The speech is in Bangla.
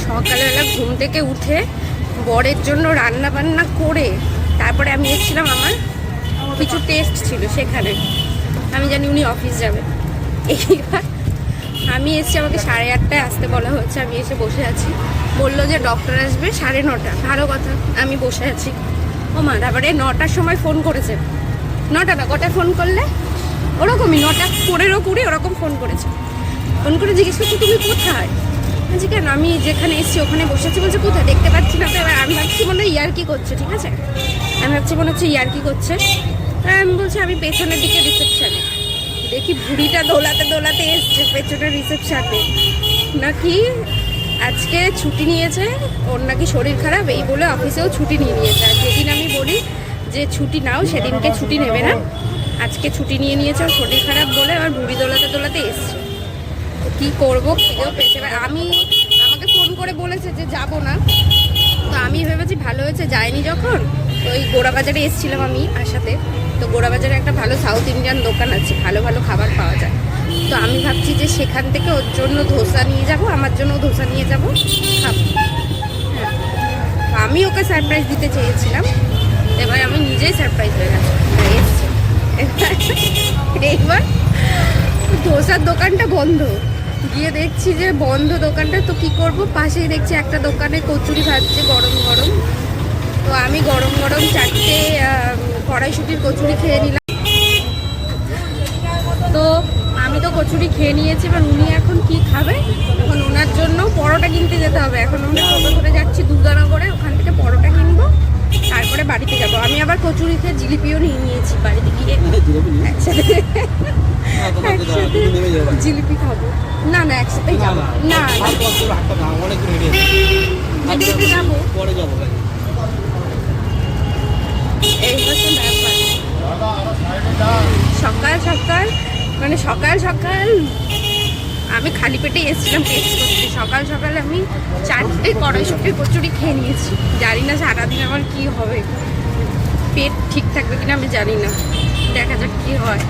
সকালবেলা ঘুম থেকে উঠে বরের জন্য রান্না বান্না করে তারপরে আমি এসেছিলাম, আমার কিছু টেস্ট ছিল সেখানে। আমি জানি উনি অফিস যাবে। এইবার আমি এসেছি, আমাকে 8:30টায় আসতে বলা হয়েছে। আমি এসে বসে আছি, বললো যে ডক্টর আসবে 9:30। ভালো কথা, আমি বসে আছি। ও মা, তারপরে 9টার সময় ফোন করেছে। 9টা না, কটায় ফোন করলে? ওরকমই 9:15-20 ওরকম ফোন করেছে। ফোন করে জিজ্ঞেস করছি তুমি কোথায়? বলছি কেন, আমি যেখানে এসেছি ওখানে বসেছি। বলছে কোথায়, দেখতে পাচ্ছি না তো। এবার আমি ভাবছি মনে হয় ইয়ার্কি করছে, ঠিক আছে, আমি ভাবছি মনে হচ্ছে ইয়ার্কি করছে। আমি বলছি আমি পেছনের দিকে রিসেপশানে। দেখি বুড়িটা দোলাতে দোলাতে এসছে পেছনের রিসেপশানে। নাকি আজকে ছুটি নিয়েছে, ওর নাকি শরীর খারাপ, এই বলে অফিসেও ছুটি নিয়ে নিয়েছে। আর যেদিন আমি বলি যে ছুটি নাও, সেদিনকে ছুটি নেবে না, আজকে ছুটি নিয়ে নিয়েছে ওর শরীর খারাপ বলে। আমার বুড়ি দোলাতে দোলাতে এসছে। কি করবো, খিদেও পেয়েছে। আমাকে ফোন করে বলেছে যে যাব না, তো আমি ভেবেছি ভালো হয়েছে যায়নি যখন। তো ওই গোড়াবাজারে এসেছিলাম আমি আসাতে, তো গোড়াবাজারে একটা ভালো সাউথ ইন্ডিয়ান দোকান আছে, ভালো ভালো খাবার পাওয়া যায়। তো আমি ভাবছি যে সেখান থেকে ওর জন্য ধোসা নিয়ে যাব, আমার জন্য ধোসা নিয়ে যাব, খাবো। হ্যাঁ, আমি ওকে সারপ্রাইজ দিতে চেয়েছিলাম, এবার আমি নিজেই সারপ্রাইজ হয়ে গেছি, এসছি। এইবার ধোসার দোকানটা বন্ধ, গিয়ে দেখছি যে বন্ধ দোকানটা। তো কি করব, পাশেই দেখছি একটা দোকানে কচুরি ভাজছে গরম গরম। তো আমি গরম গরম 4টে কড়াইশুটির কচুরি খেয়ে নিলাম। তো আমি তো কচুরি খেয়ে নিয়েছি, এবার উনি এখন কি খাবে, এখন ওনার জন্য পরোটা কিনতে যেতে হবে। এখন আমরা টোটো করে যাচ্ছি দুর্গানগরে, ওখান থেকে পরোটা কিনবো, তারপরে বাড়িতে যাব। আমি আবার কচুরি খেয়ে জিলিপিও নিয়ে নিয়েছি, বাড়িতে গিয়ে একসাথে জিলিপি খাবো। না না, একসাথেই যাবো। না জিলিপি যাবো, এই হচ্ছে ব্যাপার। সকাল সকাল মানে সকাল সকাল আমি খালি পেটে এসেছিলাম টেস্ট করতে। সকাল সকাল আমি 4টে কড়াইশুটির কচুরি খেয়ে নিয়েছি। জানি না সারাদিন আমার কি হবে, পেট ঠিক থাকবে কিনা আমি জানি না, দেখা যাক কি হয়।